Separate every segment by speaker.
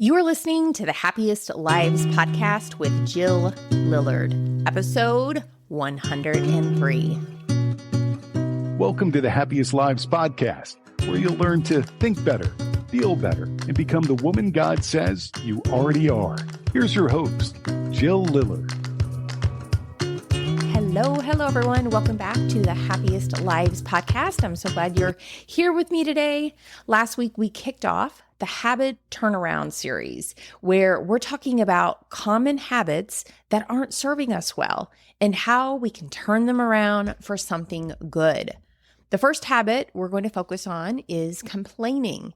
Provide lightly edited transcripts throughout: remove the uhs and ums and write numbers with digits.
Speaker 1: You are listening to the Happiest Lives podcast with Jill Lillard, episode 103.
Speaker 2: Welcome to the Happiest Lives podcast, where you'll learn to think better, feel better, and become the woman God says you already are. Here's your host, Jill Lillard.
Speaker 1: Hello, everyone. Welcome back to the Happiest Lives podcast. I'm so glad you're here with me today. Last week, we kicked off the Habit Turnaround series, where we're talking about common habits that aren't serving us well and how we can turn them around for something good. The first habit we're going to focus on is complaining.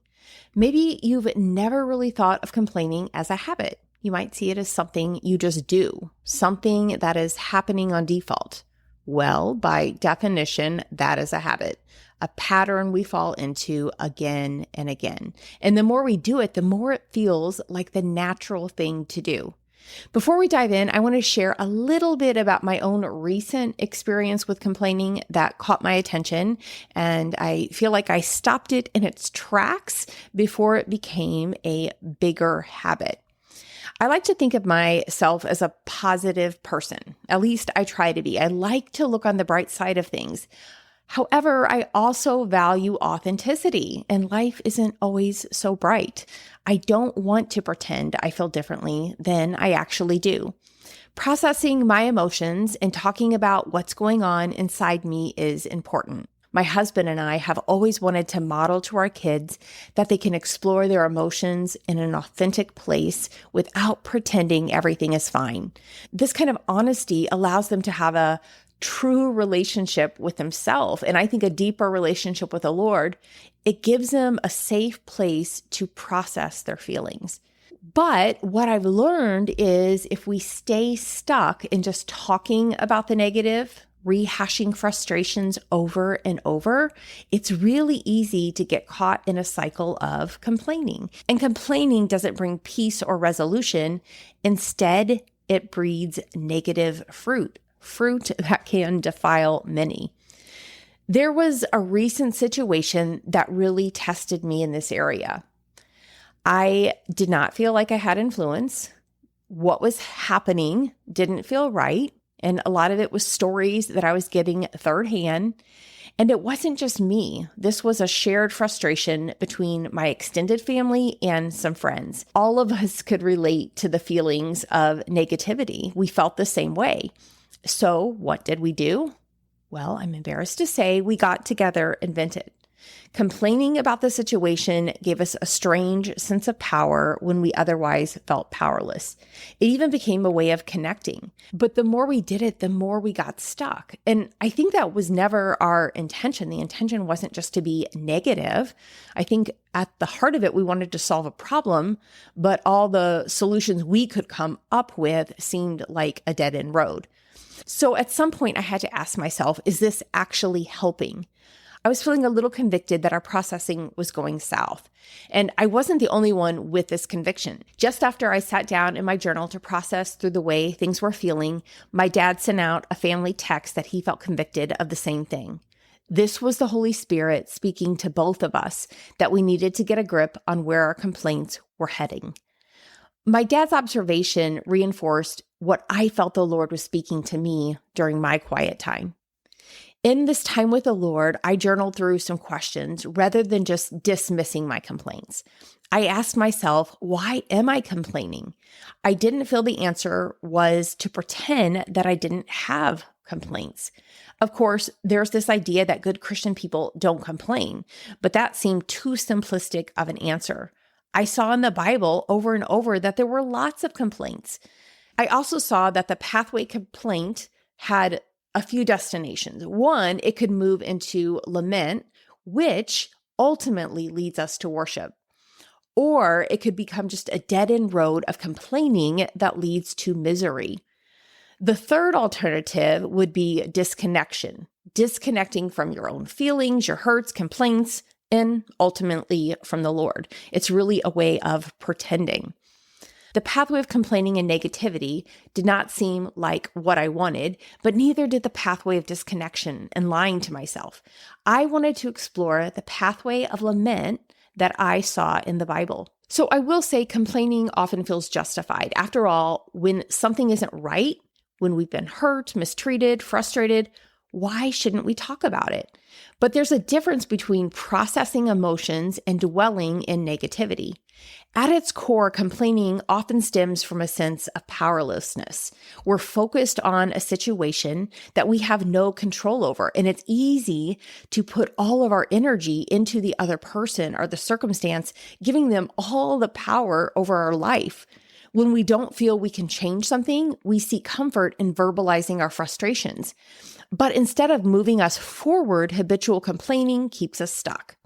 Speaker 1: Maybe you've never really thought of complaining as a habit. You might see it as something you just do, something that is happening on default. Well, by definition, that is a habit, a pattern we fall into again and again. And the more we do it, the more it feels like the natural thing to do. Before we dive in, I want to share a little bit about my own recent experience with complaining that caught my attention, and I feel like I stopped it in its tracks before it became a bigger habit. I like to think of myself as a positive person. At least I try to be. I like to look on the bright side of things. However, I also value authenticity, and life isn't always so bright. I don't want to pretend I feel differently than I actually do. Processing my emotions and talking about what's going on inside me is important. My husband and I have always wanted to model to our kids that they can explore their emotions in an authentic place without pretending everything is fine. This kind of honesty allows them to have a true relationship with themselves, and I think a deeper relationship with the Lord. It gives them a safe place to process their feelings. But what I've learned is if we stay stuck in just talking about the negative, rehashing frustrations over and over, it's really easy to get caught in a cycle of complaining. And complaining doesn't bring peace or resolution. Instead, it breeds negative fruit that can defile many. There was a recent situation that really tested me in this area. I did not feel like I had influence. What was happening didn't feel right. And a lot of it was stories that I was getting third hand. And it wasn't just me. This was a shared frustration between my extended family and some friends. All of us could relate to the feelings of negativity. We felt the same way. So what did we do? Well, I'm embarrassed to say we got together and vented. Complaining about the situation gave us a strange sense of power when we otherwise felt powerless. It even became a way of connecting. But the more we did it, the more we got stuck. And I think that was never our intention. The intention wasn't just to be negative. I think at the heart of it, we wanted to solve a problem, but all the solutions we could come up with seemed like a dead-end road. So at some point, I had to ask myself, is this actually helping? I was feeling a little convicted that our processing was going south. And I wasn't the only one with this conviction. Just after I sat down in my journal to process through the way things were feeling, my dad sent out a family text that he felt convicted of the same thing. This was the Holy Spirit speaking to both of us that we needed to get a grip on where our complaints were heading. My dad's observation reinforced what I felt the Lord was speaking to me during my quiet time. In this time with the Lord, I journaled through some questions rather than just dismissing my complaints. I asked myself, why am I complaining? I didn't feel the answer was to pretend that I didn't have complaints. Of course, there's this idea that good Christian people don't complain, but that seemed too simplistic of an answer. I saw in the Bible over and over that there were lots of complaints. I also saw that the pathway complaint had a few destinations. One, it could move into lament, which ultimately leads us to worship. Or it could become just a dead-end road of complaining that leads to misery. The third alternative would be disconnection, disconnecting from your own feelings, your hurts, complaints, and ultimately from the Lord. It's really a way of pretending. The pathway of complaining and negativity did not seem like what I wanted, but neither did the pathway of disconnection and lying to myself. I wanted to explore the pathway of lament that I saw in the Bible. So I will say complaining often feels justified. After all, when something isn't right, when we've been hurt, mistreated, frustrated, why shouldn't we talk about it? But there's a difference between processing emotions and dwelling in negativity. At its core, complaining often stems from a sense of powerlessness. We're focused on a situation that we have no control over, and it's easy to put all of our energy into the other person or the circumstance, giving them all the power over our life. When we don't feel we can change something, we seek comfort in verbalizing our frustrations. But instead of moving us forward, habitual complaining keeps us stuck.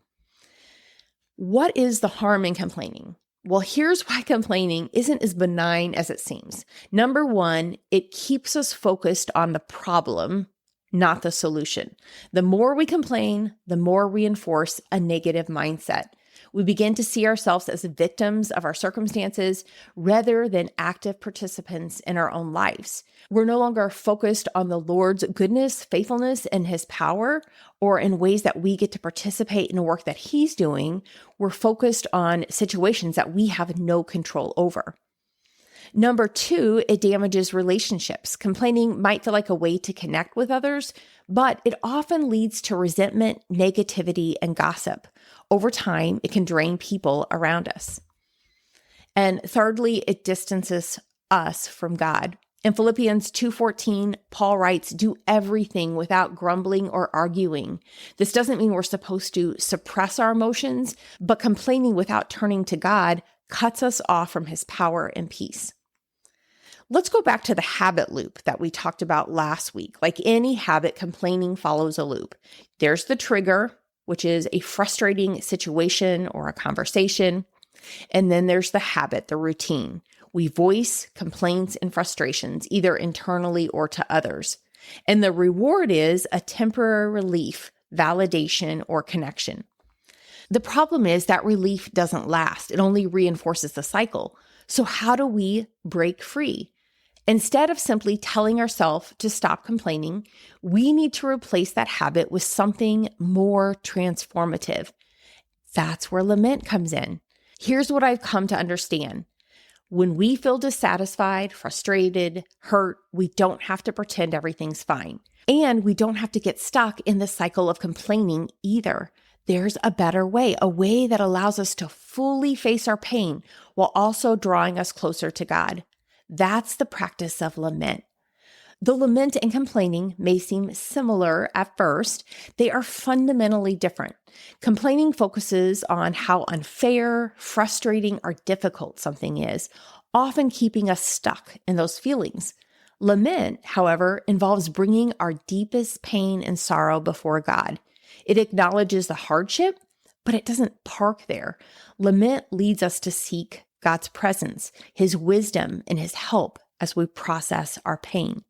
Speaker 1: What is the harm in complaining? Well, here's why complaining isn't as benign as it seems. Number one, it keeps us focused on the problem, not the solution. The more we complain, the more we reinforce a negative mindset. We begin to see ourselves as victims of our circumstances rather than active participants in our own lives. We're no longer focused on the Lord's goodness, faithfulness, and His power, or in ways that we get to participate in the work that He's doing. We're focused on situations that we have no control over. Number two, it damages relationships. Complaining might feel like a way to connect with others, but it often leads to resentment, negativity, and gossip. Over time, it can drain people around us. And thirdly, it distances us from God. In Philippians 2:14, Paul writes, "Do everything without grumbling or arguing." This doesn't mean we're supposed to suppress our emotions, but complaining without turning to God cuts us off from His power and peace. Let's go back to the habit loop that we talked about last week. Like any habit, complaining follows a loop. There's the trigger, which is a frustrating situation or a conversation. And then there's the habit, the routine. We voice complaints and frustrations, either internally or to others. And the reward is a temporary relief, validation, or connection. The problem is that relief doesn't last. It only reinforces the cycle. So how do we break free? Instead of simply telling ourselves to stop complaining, we need to replace that habit with something more transformative. That's where lament comes in. Here's what I've come to understand. When we feel dissatisfied, frustrated, hurt, we don't have to pretend everything's fine. And we don't have to get stuck in the cycle of complaining either. There's a better way, a way that allows us to fully face our pain while also drawing us closer to God. That's the practice of lament. Though lament and complaining may seem similar at first, they are fundamentally different. Complaining focuses on how unfair, frustrating, or difficult something is, often keeping us stuck in those feelings. Lament, however, involves bringing our deepest pain and sorrow before God. It acknowledges the hardship, but it doesn't park there. Lament leads us to seek God's presence, His wisdom, and His help as we process our pain.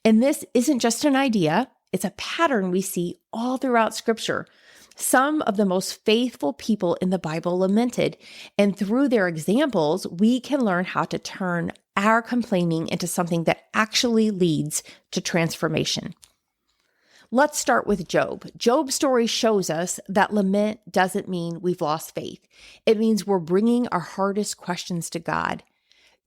Speaker 1: And this isn't just an idea, it's a pattern we see all throughout Scripture. Some of the most faithful people in the Bible lamented, and through their examples, we can learn how to turn our complaining into something that actually leads to transformation. Let's start with Job. Job's story shows us that lament doesn't mean we've lost faith. It means we're bringing our hardest questions to God.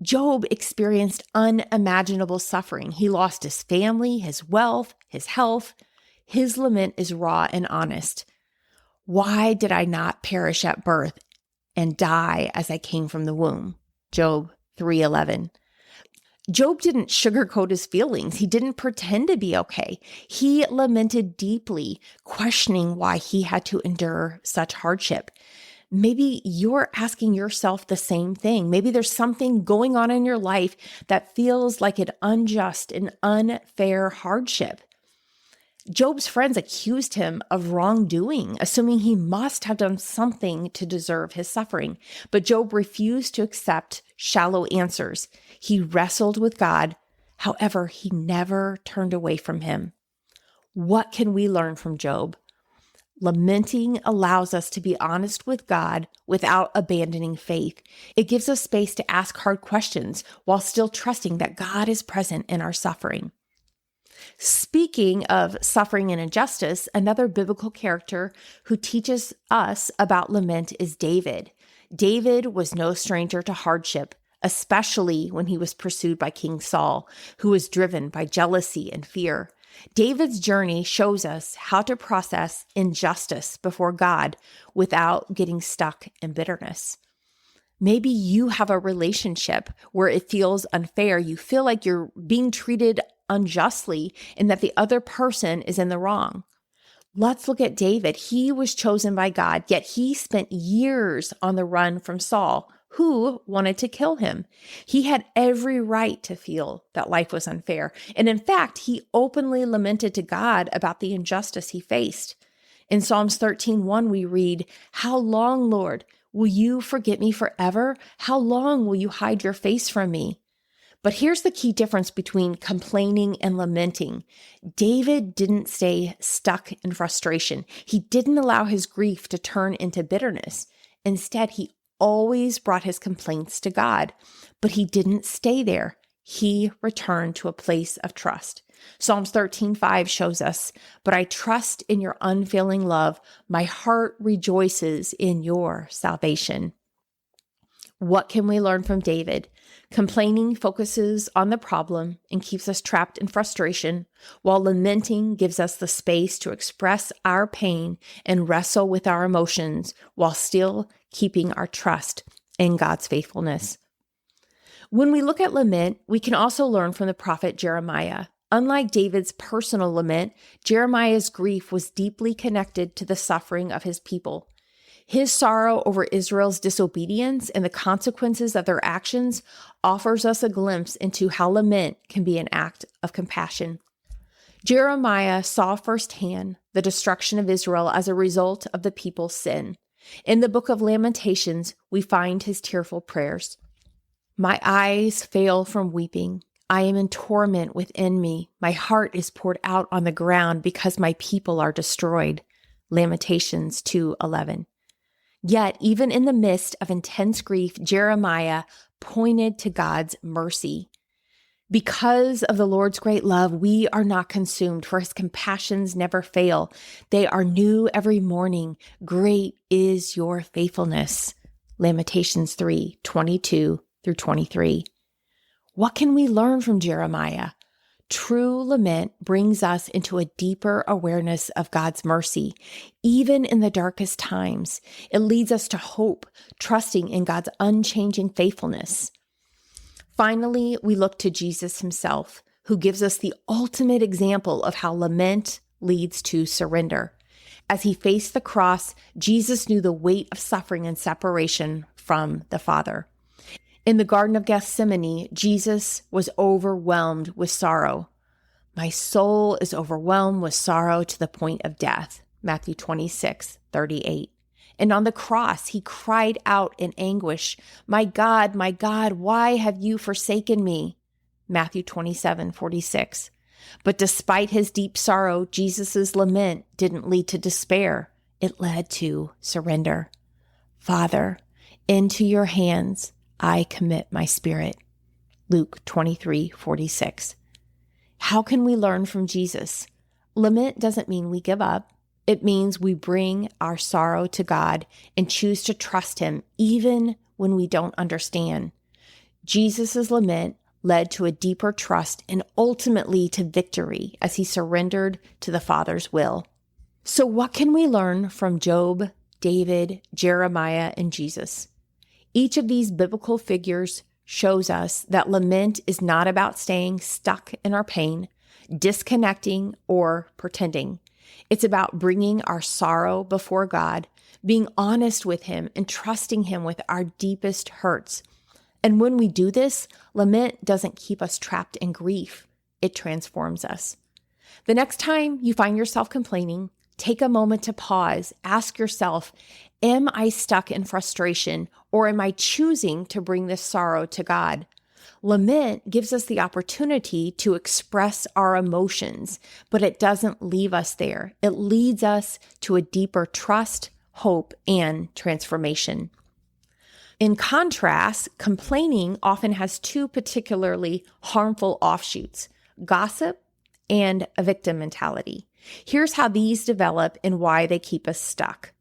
Speaker 1: Job experienced unimaginable suffering. He lost his family, his wealth, his health. His lament is raw and honest. Why did I not perish at birth and die as I came from the womb? Job 3:11. Job didn't sugarcoat his feelings. He didn't pretend to be okay. He lamented deeply, questioning why he had to endure such hardship. Maybe you're asking yourself the same thing. Maybe there's something going on in your life that feels like an unjust and unfair hardship. Job's friends accused him of wrongdoing, assuming he must have done something to deserve his suffering. But Job refused to accept shallow answers. He wrestled with God. However, he never turned away from Him. What can we learn from Job? Lamenting allows us to be honest with God without abandoning faith. It gives us space to ask hard questions while still trusting that God is present in our suffering. Speaking of suffering and injustice, another biblical character who teaches us about lament is David. David was no stranger to hardship, especially when he was pursued by King Saul, who was driven by jealousy and fear. David's journey shows us how to process injustice before God without getting stuck in bitterness. Maybe you have a relationship where it feels unfair. You feel like you're being treated unjustly and that the other person is in the wrong. Let's look at David. He was chosen by God, yet he spent years on the run from Saul, who wanted to kill him. He had every right to feel that life was unfair. And in fact, he openly lamented to God about the injustice he faced. In Psalms 13:1, we read, "How long, Lord, will you forget me forever? How long will you hide your face from me?" But here's the key difference between complaining and lamenting. David didn't stay stuck in frustration. He didn't allow his grief to turn into bitterness. Instead, he always brought his complaints to God. But he didn't stay there. He returned to a place of trust. Psalms 13:5 shows us, "But I trust in your unfailing love. My heart rejoices in your salvation." What can we learn from David? Complaining focuses on the problem and keeps us trapped in frustration, while lamenting gives us the space to express our pain and wrestle with our emotions while still keeping our trust in God's faithfulness. When we look at lament, we can also learn from the prophet Jeremiah. Unlike David's personal lament, Jeremiah's grief was deeply connected to the suffering of his people. His sorrow over Israel's disobedience and the consequences of their actions offers us a glimpse into how lament can be an act of compassion. Jeremiah saw firsthand the destruction of Israel as a result of the people's sin. In the book of Lamentations, we find his tearful prayers. "My eyes fail from weeping. I am in torment within me. My heart is poured out on the ground because my people are destroyed." Lamentations 2:11. Yet, even in the midst of intense grief, Jeremiah pointed to God's mercy. "Because of the Lord's great love, we are not consumed, for his compassions never fail. They are new every morning. Great is your faithfulness." Lamentations 3:22 through 23. What can we learn from Jeremiah? True lament brings us into a deeper awareness of God's mercy. Even in the darkest times, it leads us to hope, trusting in God's unchanging faithfulness. Finally, we look to Jesus himself, who gives us the ultimate example of how lament leads to surrender. As he faced the cross, Jesus knew the weight of suffering and separation from the Father. In the Garden of Gethsemane, Jesus was overwhelmed with sorrow. "My soul is overwhelmed with sorrow to the point of death." Matthew 26:38. And on the cross, he cried out in anguish, my God, why have you forsaken me?" Matthew 27:46. But despite his deep sorrow, Jesus' lament didn't lead to despair. It led to surrender. "Father, into your hands I commit my spirit." Luke 23:46. How can we learn from Jesus? Lament doesn't mean we give up. It means we bring our sorrow to God and choose to trust him even when we don't understand. Jesus' lament led to a deeper trust and ultimately to victory as he surrendered to the Father's will. So what can we learn from Job, David, Jeremiah, and Jesus? Each of these biblical figures shows us that lament is not about staying stuck in our pain, disconnecting, or pretending. It's about bringing our sorrow before God, being honest with him, and trusting him with our deepest hurts. And when we do this, lament doesn't keep us trapped in grief. It transforms us. The next time you find yourself complaining, take a moment to pause. Ask yourself, am I stuck in frustration, or am I choosing to bring this sorrow to God? Lament gives us the opportunity to express our emotions, but it doesn't leave us there. It leads us to a deeper trust, hope, and transformation. In contrast, complaining often has two particularly harmful offshoots: gossip and a victim mentality. Here's how these develop and why they keep us stuck.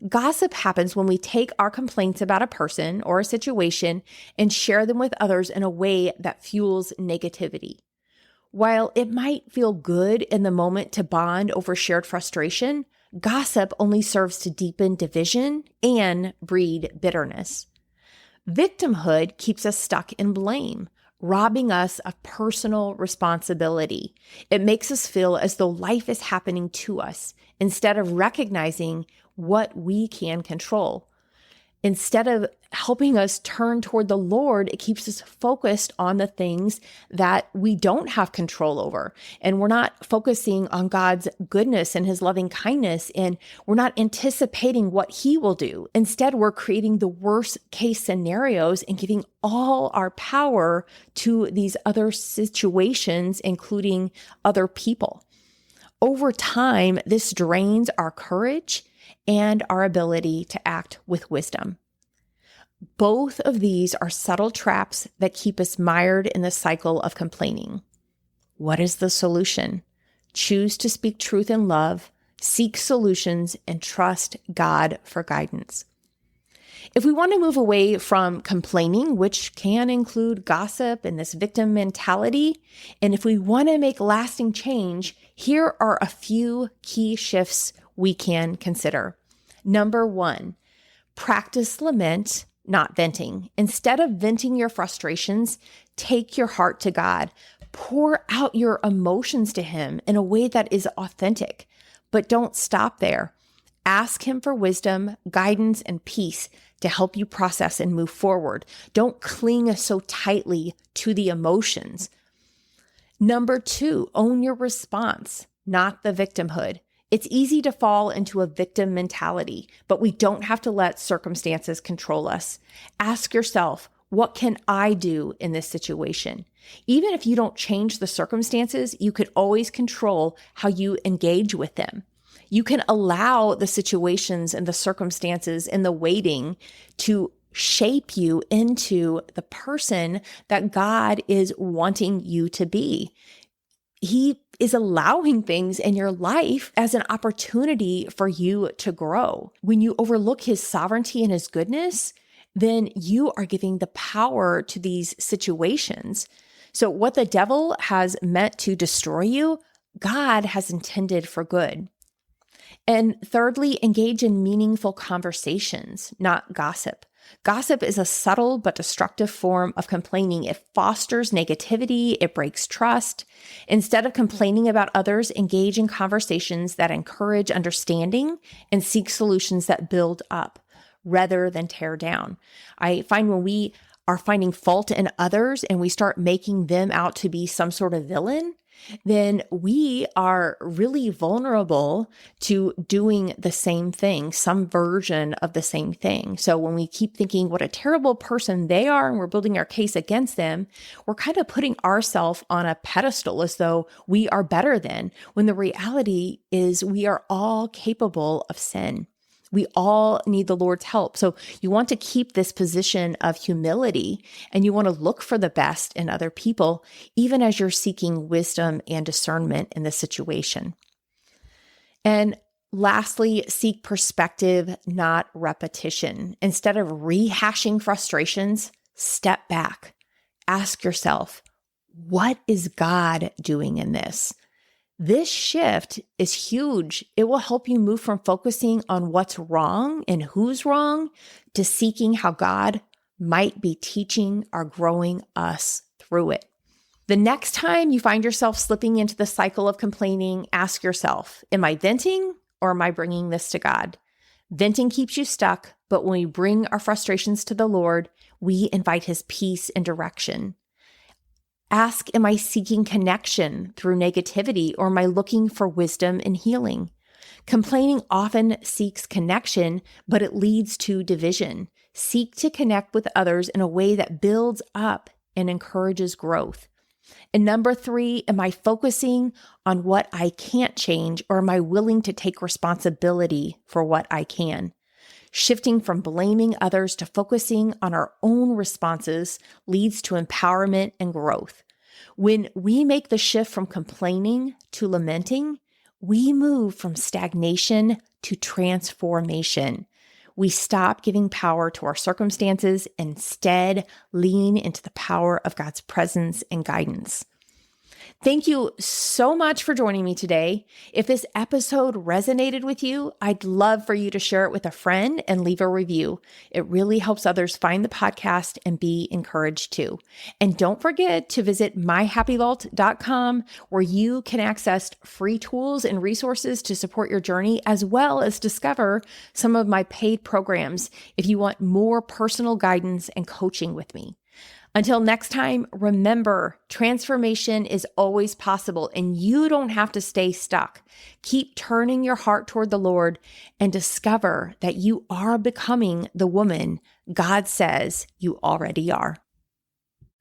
Speaker 1: Gossip happens when we take our complaints about a person or a situation and share them with others in a way that fuels negativity. While it might feel good in the moment to bond over shared frustration, gossip only serves to deepen division and breed bitterness. Victimhood keeps us stuck in blame, robbing us of personal responsibility. It makes us feel as though life is happening to us instead of recognizing what we can control. Instead of helping us turn toward the Lord, it keeps us focused on the things that we don't have control over. And we're not focusing on God's goodness and his loving kindness, and we're not anticipating what he will do. Instead, we're creating the worst case scenarios and giving all our power to these other situations, including other people. Over time, this drains our courage and our ability to act with wisdom. Both of these are subtle traps that keep us mired in the cycle of complaining. What is the solution? Choose to speak truth in love, seek solutions, and trust God for guidance. If we want to move away from complaining, which can include gossip and this victim mentality, and if we want to make lasting change, here are a few key shifts we can consider. Number 1, practice lament, not venting. Instead of venting your frustrations, take your heart to God. Pour out your emotions to him in a way that is authentic, but don't stop there. Ask him for wisdom, guidance, and peace to help you process and move forward. Don't cling so tightly to the emotions. Number 2, own your response, not the victimhood. It's easy to fall into a victim mentality, but we don't have to let circumstances control us. Ask yourself, what can I do in this situation? Even if you don't change the circumstances, you could always control how you engage with them. You can allow the situations and the circumstances and the waiting to shape you into the person that God is wanting you to be. He is allowing things in your life as an opportunity for you to grow. When you overlook his sovereignty and his goodness, then you are giving the power to these situations. So what the devil has meant to destroy you, God has intended for good. And thirdly, engage in meaningful conversations, not gossip. Gossip is a subtle but destructive form of complaining. It fosters negativity. It breaks trust. Instead of complaining about others, engage in conversations that encourage understanding and seek solutions that build up rather than tear down. I find when we are finding fault in others and we start making them out to be some sort of villain, then we are really vulnerable to doing the same thing, some version of the same thing. So when we keep thinking what a terrible person they are and we're building our case against them, we're kind of putting ourselves on a pedestal as though we are better than, when the reality is we are all capable of sin. We all need the Lord's help. So you want to keep this position of humility and you want to look for the best in other people, even as you're seeking wisdom and discernment in the situation. And lastly, seek perspective, not repetition. Instead of rehashing frustrations, step back. Ask yourself, what is God doing in this? This shift is huge. It will help you move from focusing on what's wrong and who's wrong to seeking how God might be teaching or growing us through it. The next time you find yourself slipping into the cycle of complaining, ask yourself, am I venting or am I bringing this to God? Venting keeps you stuck, but when we bring our frustrations to the Lord, we invite his peace and direction. Ask, am I seeking connection through negativity or am I looking for wisdom and healing? Complaining often seeks connection, but it leads to division. Seek to connect with others in a way that builds up and encourages growth. And number 3, am I focusing on what I can't change or am I willing to take responsibility for what I can? Shifting from blaming others to focusing on our own responses leads to empowerment and growth. When we make the shift from complaining to lamenting, we move from stagnation to transformation. We stop giving power to our circumstances and instead lean into the power of God's presence and guidance. Thank you so much for joining me today. If this episode resonated with you, I'd love for you to share it with a friend and leave a review. It really helps others find the podcast and be encouraged too. And don't forget to visit myhappyvault.com, where you can access free tools and resources to support your journey, as well as discover some of my paid programs if you want more personal guidance and coaching with me. Until next time, remember, transformation is always possible and you don't have to stay stuck. Keep turning your heart toward the Lord and discover that you are becoming the woman God says you already are.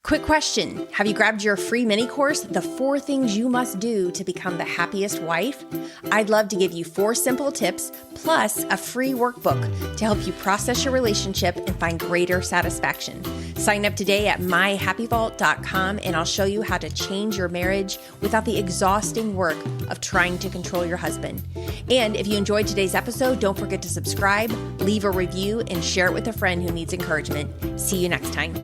Speaker 1: Quick question. Have you grabbed your free mini course, The 4 Things You Must Do to Become the Happiest Wife? I'd love to give you 4 simple tips plus a free workbook to help you process your relationship and find greater satisfaction. Sign up today at myhappyvault.com and I'll show you how to change your marriage without the exhausting work of trying to control your husband. And if you enjoyed today's episode, don't forget to subscribe, leave a review, and share it with a friend who needs encouragement. See you next time.